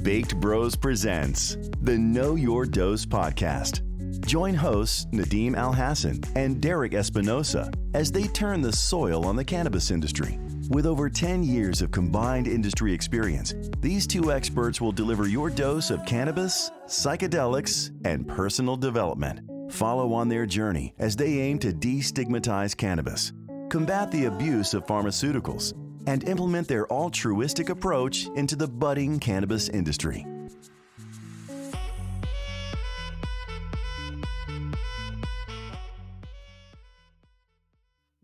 Baked Bros presents the Know Your Dose podcast. Join hosts Nadeem Al-Hassan and Derek Espinosa as they turn the soil on the cannabis industry. With over 10 years of combined industry experience, these two experts will deliver your dose of cannabis, psychedelics, and personal development. Follow on their journey as they aim to destigmatize cannabis, combat the abuse of pharmaceuticals, and implement their altruistic approach into the budding cannabis industry.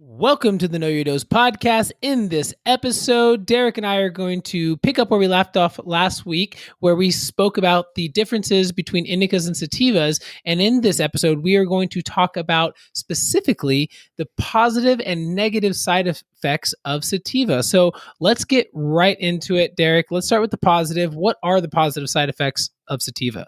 Welcome to the Know Your Dose podcast. In this episode, Derek and I are going to pick up where we left off last week, where we spoke about the differences between Indicas and Sativas. And in this episode, we are going to talk about specifically the positive and negative side effects of Sativa. So let's get right into it, Derek. Let's start with the positive. What are the positive side effects of Sativa?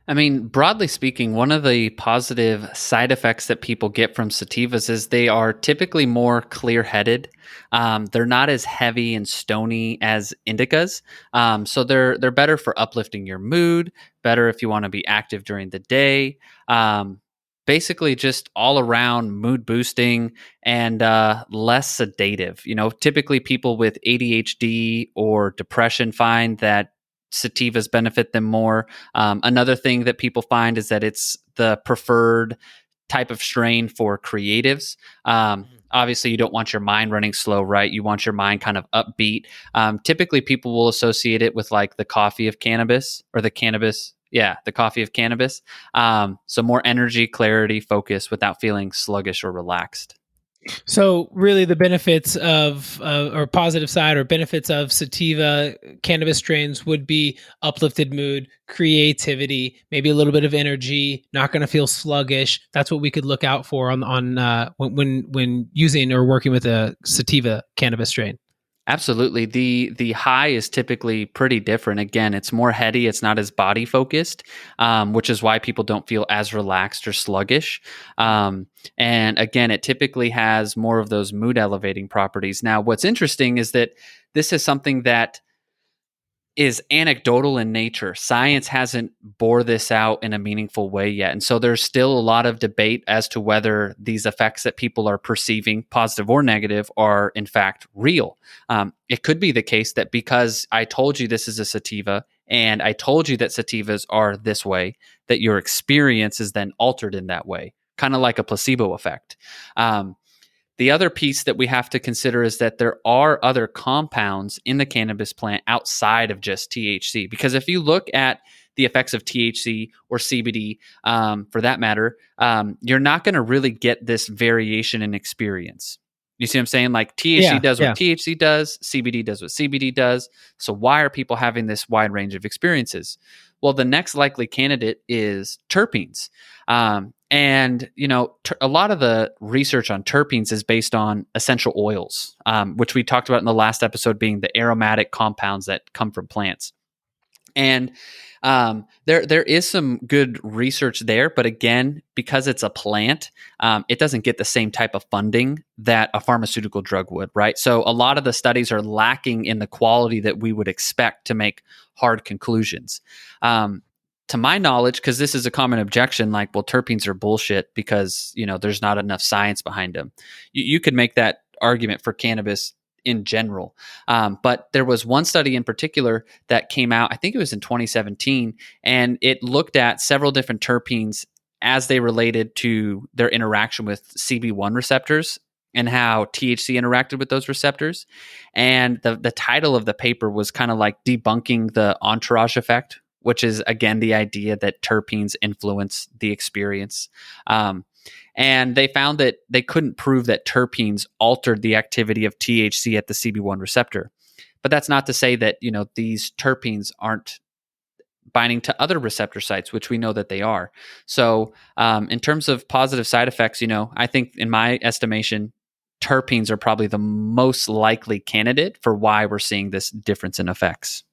I mean, broadly speaking, one of the positive side effects that people get from sativas is they are typically more clear-headed. They're not as heavy and stony as indicas, so they're better for uplifting your mood, better if you want to be active during the day. Basically, just all around mood boosting and less sedative. You know, typically people with ADHD or depression find that sativas benefit them more. Another thing that people find is that it's the preferred type of strain for creatives. Obviously, you don't want your mind running slow, right? You want your mind kind of upbeat. Typically, people will associate it with like the coffee of cannabis or the cannabis. Yeah, the coffee of cannabis. So more energy, clarity, focus without feeling sluggish or relaxed. So really the benefits of, or positive side or benefits of sativa cannabis strains would be uplifted mood, creativity, maybe a little bit of energy, not going to feel sluggish. That's what we could look out for when using or working with a sativa cannabis strain. Absolutely. The high is typically pretty different. Again, it's more heady. It's not as body focused, which is why people don't feel as relaxed or sluggish. And again, it typically has more of those mood elevating properties. Now, what's interesting is that this is something that is anecdotal in nature. Science hasn't bore this out in a meaningful way yet. And so there's still a lot of debate as to whether these effects that people are perceiving, positive or negative, are in fact real. It could be the case that because I told you this is a sativa and I told you that sativas are this way, that your experience is then altered in that way, kind of like a placebo effect. The other piece that we have to consider is that there are other compounds in the cannabis plant outside of just THC. Because if you look at the effects of THC or CBD, for that matter, you're not going to really get this variation in experience. You see what I'm saying? Like THC does what THC does, CBD does what CBD does. So why are people having this wide range of experiences? Well, the next likely candidate is terpenes. And, you know, a lot of the research on terpenes is based on essential oils, which we talked about in the last episode being the aromatic compounds that come from plants. And there is some good research there, but again, because it's a plant, it doesn't get the same type of funding that a pharmaceutical drug would, right? So a lot of the studies are lacking in the quality that we would expect to make hard conclusions. To my knowledge, because this is a common objection, like, well, terpenes are bullshit because, you know, there's not enough science behind them. You could make that argument for cannabis in general. But there was one study in particular that came out, I think it was in 2017, and it looked at several different terpenes as they related to their interaction with CB1 receptors and how THC interacted with those receptors. And the title of the paper was kind of like debunking the entourage effect, which is, again, the idea that terpenes influence the experience. And they found that they couldn't prove that terpenes altered the activity of THC at the CB1 receptor. But that's not to say that, you know, these terpenes aren't binding to other receptor sites, which we know that they are. So in terms of positive side effects, you know, I think in my estimation, terpenes are probably the most likely candidate for why we're seeing this difference in effects.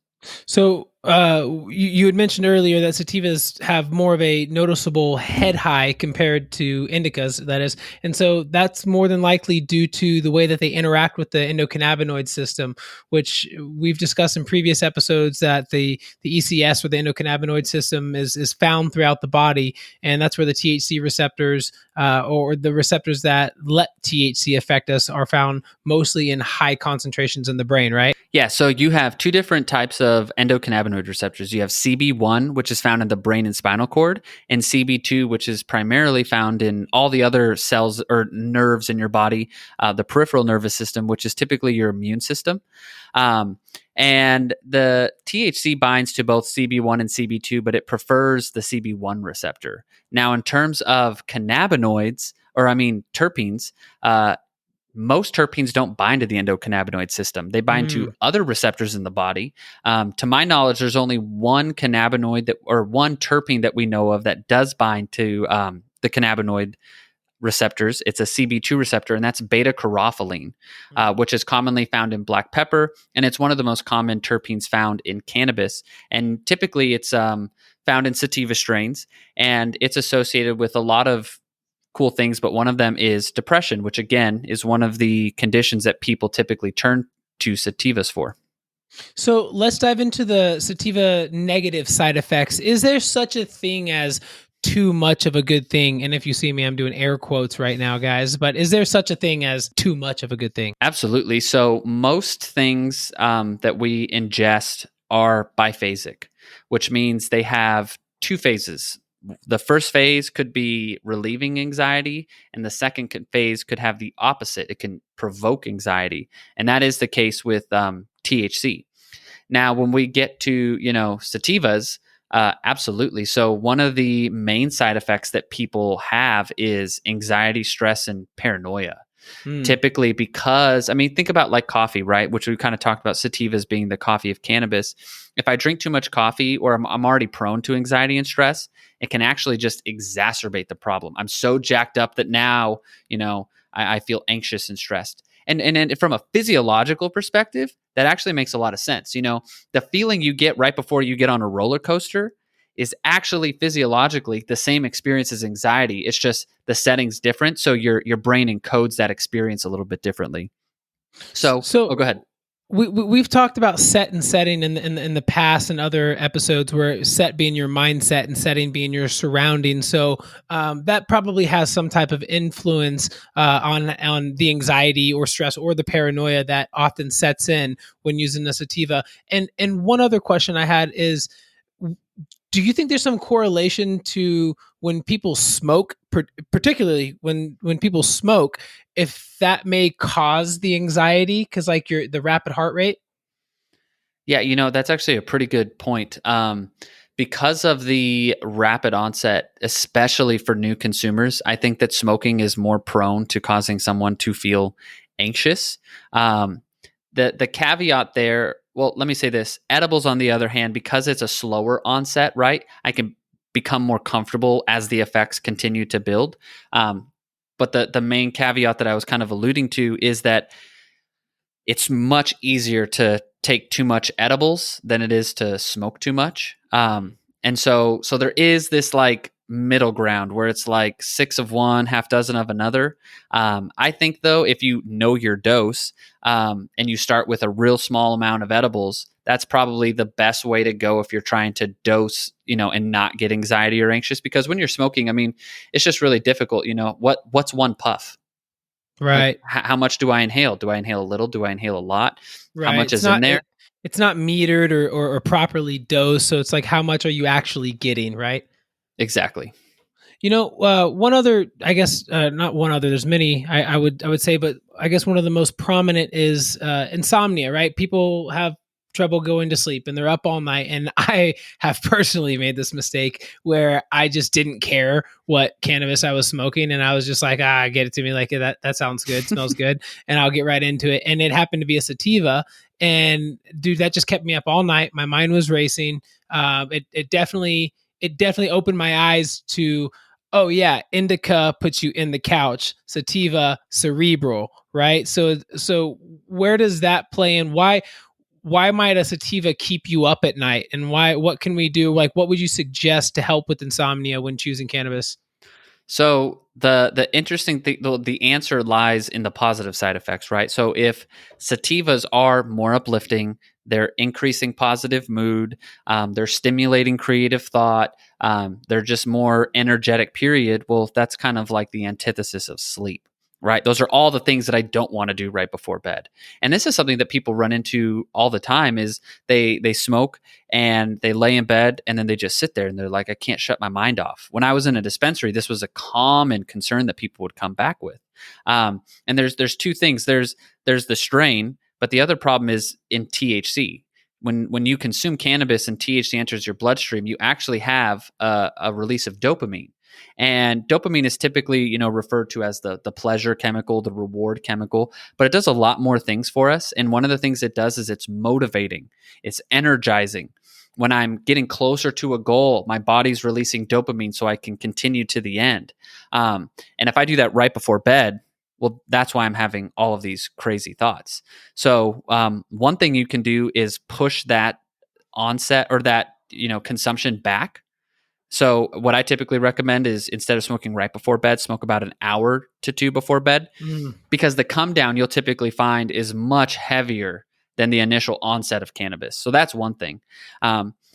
So You had mentioned earlier that sativas have more of a noticeable head high compared to indicas, that is. And so that's more than likely due to the way that they interact with the endocannabinoid system, which we've discussed in previous episodes that the ECS, or the endocannabinoid system, is found throughout the body. And that's where the THC receptors, or the receptors that let THC affect us, are found mostly in high concentrations in the brain, right? Yeah, so you have two different types of endocannabinoid receptors. You have CB1, which is found in the brain and spinal cord, and CB2, which is primarily found in all the other cells or nerves in your body, the peripheral nervous system, which is typically your immune system. And the THC binds to both CB1 and CB2, but it prefers the CB1 receptor. Now, in terms of cannabinoids, terpenes, most terpenes don't bind to the endocannabinoid system. They bind to other receptors in the body. To my knowledge, there's only one cannabinoid or one terpene that we know of that does bind to the cannabinoid receptors. It's a CB2 receptor, and that's beta carotene, which is commonly found in black pepper, and it's one of the most common terpenes found in cannabis. And typically, it's found in sativa strains, and it's associated with a lot of cool things, but one of them is depression, which again is one of the conditions that people typically turn to sativas for. So let's dive into the sativa negative side effects. Is there such a thing as too much of a good thing? And if you see me, I'm doing air quotes right now, guys, but is there such a thing as too much of a good thing? Absolutely. So most things that we ingest are biphasic, which means they have two phases. The first phase could be relieving anxiety, and the second phase could have the opposite. It can provoke anxiety, and that is the case with THC. Now, when we get to sativas, absolutely. So one of the main side effects that people have is anxiety, stress, and paranoia. Typically, because think about like coffee, right? Which we kind of talked about sativas being the coffee of cannabis. If I drink too much coffee, or I'm already prone to anxiety and stress, it can actually just exacerbate the problem. I'm so jacked up that now, I feel anxious and stressed. And from a physiological perspective, that actually makes a lot of sense. The feeling you get right before you get on a roller coaster is actually physiologically the same experience as anxiety. It's just the setting's different, so your brain encodes that experience a little bit differently. So go ahead. We've talked about set and setting in the past and other episodes, where set being your mindset and setting being your surroundings. So that probably has some type of influence on the anxiety or stress or the paranoia that often sets in when using a sativa. And one other question I had is, do you think there's some correlation to when people smoke, particularly when people smoke, if that may cause the anxiety, because like the rapid heart rate? Yeah, that's actually a pretty good point. Because of the rapid onset, especially for new consumers, I think that smoking is more prone to causing someone to feel anxious. The caveat there, well, let me say this. Edibles, on the other hand, because it's a slower onset, right? I can become more comfortable as the effects continue to build. But the main caveat that I was kind of alluding to is that it's much easier to take too much edibles than it is to smoke too much. And so there is this like middle ground where it's like 6 of one, half dozen of another. I think though, if you know your dose and you start with a real small amount of edibles, that's probably the best way to go if you're trying to dose, and not get anxiety or anxious. Because when you're smoking, it's just really difficult. What's one puff? Right. Like, how much do I inhale? Do I inhale a little? Do I inhale a lot? Right. How much is in there? It's not metered or properly dosed. So it's like, how much are you actually getting, right? Exactly. One other, I guess, not one other, there's many, I would say, but I guess one of the most prominent is insomnia, right? People have trouble going to sleep and they're up all night. And I have personally made this mistake where I just didn't care what cannabis I was smoking. And I was just like, get it to me. Like, that sounds good, smells good. And I'll get right into it. And it happened to be a sativa. And dude, that just kept me up all night. My mind was racing. It definitely opened my eyes to, oh yeah, indica puts you in the couch, sativa cerebral, right? So where does that play in? why might a sativa keep you up at night, and what can we do? Like, what would you suggest to help with insomnia when choosing cannabis? So the interesting thing, the answer lies in the positive side effects, right? So if sativas are more uplifting, they're increasing positive mood, they're stimulating creative thought, they're just more energetic. Period. Well, that's kind of like the antithesis of sleep, right? Those are all the things that I don't want to do right before bed. And this is something that people run into all the time: is they smoke and they lay in bed and then they just sit there and they're like, I can't shut my mind off. When I was in a dispensary, this was a common concern that people would come back with. And there's two things. There's the strain, but the other problem is in THC. When you consume cannabis and THC enters your bloodstream, you actually have a release of dopamine. And dopamine is typically, referred to as the pleasure chemical, the reward chemical, but it does a lot more things for us. And one of the things it does is it's motivating, it's energizing. When I'm getting closer to a goal, my body's releasing dopamine so I can continue to the end. And if I do that right before bed, well, that's why I'm having all of these crazy thoughts. So one thing you can do is push that onset or that consumption back. So what I typically recommend is, instead of smoking right before bed, smoke about an hour to two before bed, because the come down you'll typically find is much heavier than the initial onset of cannabis. So that's one thing.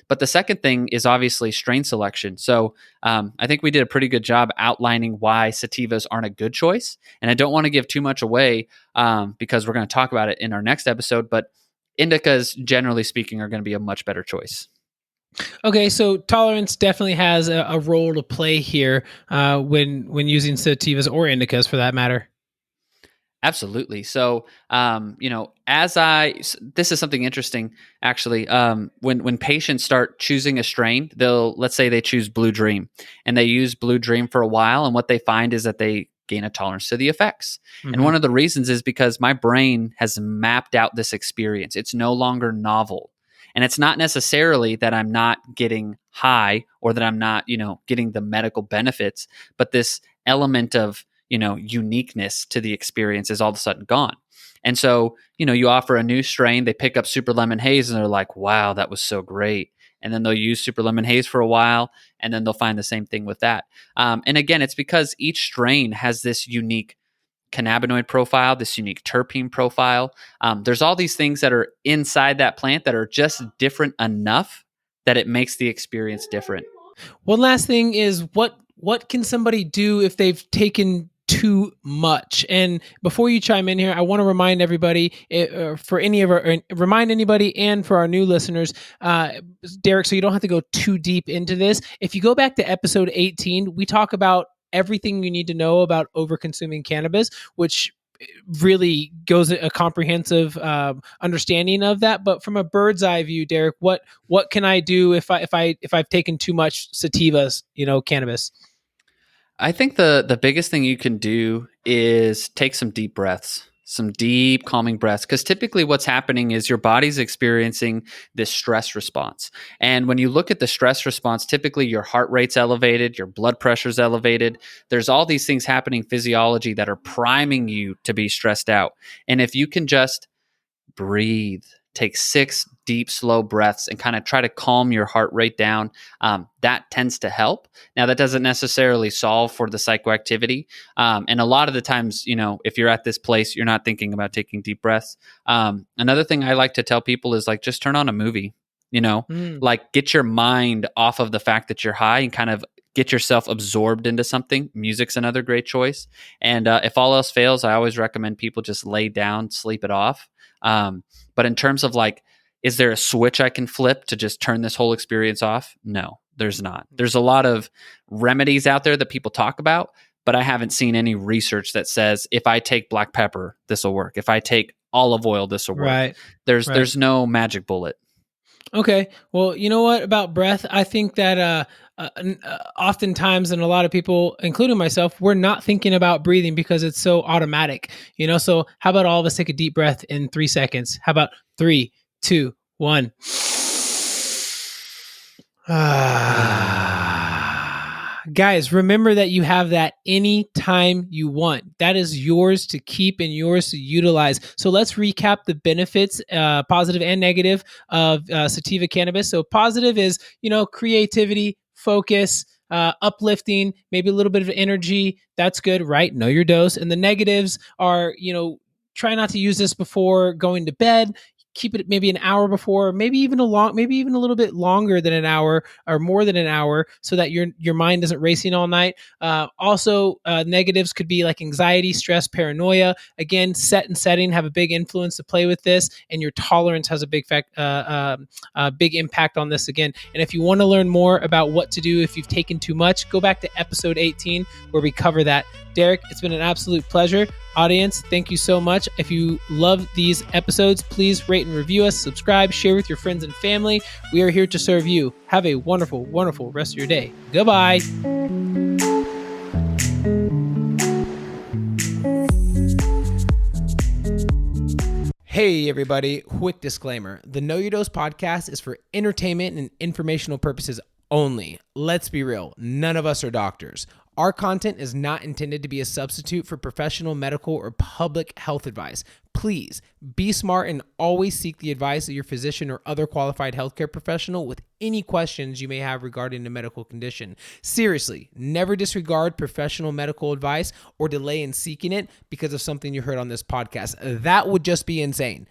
But the second thing is obviously strain selection. So I think we did a pretty good job outlining why sativas aren't a good choice. And I don't want to give too much away because we're going to talk about it in our next episode. But indicas, generally speaking, are going to be a much better choice. Okay, so tolerance definitely has a role to play here when using sativas or indicas, for that matter. Absolutely. So, this is something interesting, actually. When patients start choosing a strain, let's say they choose Blue Dream, and they use Blue Dream for a while, and what they find is that they gain a tolerance to the effects. And one of the reasons is because my brain has mapped out this experience. It's no longer novel. And it's not necessarily that I'm not getting high or that I'm not, getting the medical benefits, but this element of, uniqueness to the experience is all of a sudden gone. And so, you offer a new strain, they pick up Super Lemon Haze and they're like, wow, that was so great. And then they'll use Super Lemon Haze for a while, and then they'll find the same thing with that. And again, it's because each strain has this unique cannabinoid profile, this unique terpene profile. There's all these things that are inside that plant that are just different enough that it makes the experience different. One last thing is, what can somebody do if they've taken too much? And before you chime in here, I want to remind everybody, remind anybody, and for our new listeners, Derek, so you don't have to go too deep into this. If you go back to episode 18, we talk about everything you need to know about over-consuming cannabis, which really goes a comprehensive understanding of that. But from a bird's eye view, Derek, what can I do if I've taken too much sativas, cannabis? I think the biggest thing you can do is take some deep breaths, some deep calming breaths, because typically what's happening is your body's experiencing this stress response. And when you look at the stress response, typically your heart rate's elevated, your blood pressure's elevated. There's all these things happening physiology that are priming you to be stressed out. And if you can just breathe, take 6 deep, slow breaths and kind of try to calm your heart rate down, that tends to help. Now, that doesn't necessarily solve for the psychoactivity. And a lot of the times, if you're at this place, you're not thinking about taking deep breaths. Another thing I like to tell people is just turn on a movie, get your mind off of the fact that you're high and kind of get yourself absorbed into something. Music's another great choice. And if all else fails, I always recommend people just lay down, sleep it off. But in terms of is there a switch I can flip to just turn this whole experience off? No, there's not. There's a lot of remedies out there that people talk about, but I haven't seen any research that says if I take black pepper, this will work. If I take olive oil, this will work. Right. There's no magic bullet. Okay. Well, you know what about breath? I think that oftentimes, and a lot of people, including myself, we're not thinking about breathing because it's so automatic. So how about all of us take a deep breath in 3 seconds? How about 3, 2, 1? Guys, remember that you have that anytime you want. That is yours to keep and yours to utilize. So let's recap the benefits, positive and negative, of sativa cannabis. So positive is, creativity, focus, uplifting, maybe a little bit of energy. That's good, right? Know your dose. And the negatives are, try not to use this before going to bed. Keep it maybe an hour before, maybe even a little bit longer than an hour or more than an hour, so that your mind isn't racing all night. Also, negatives could be like anxiety, stress, paranoia. Again, set and setting have a big influence to play with this, and your tolerance has a big big impact on this again. And if you want to learn more about what to do if you've taken too much, go back to episode 18 where we cover that. Derek, it's been an absolute pleasure. Audience, thank you so much. If you love these episodes, please rate and review us, subscribe, share with your friends and family. We are here to serve you. Have a wonderful, wonderful rest of your day. Goodbye. Hey everybody, quick disclaimer. The Know Your Dose podcast is for entertainment and informational purposes only. Let's be real, none of us are doctors. Our content is not intended to be a substitute for professional medical or public health advice. Please be smart and always seek the advice of your physician or other qualified healthcare professional with any questions you may have regarding a medical condition. Seriously, never disregard professional medical advice or delay in seeking it because of something you heard on this podcast. That would just be insane.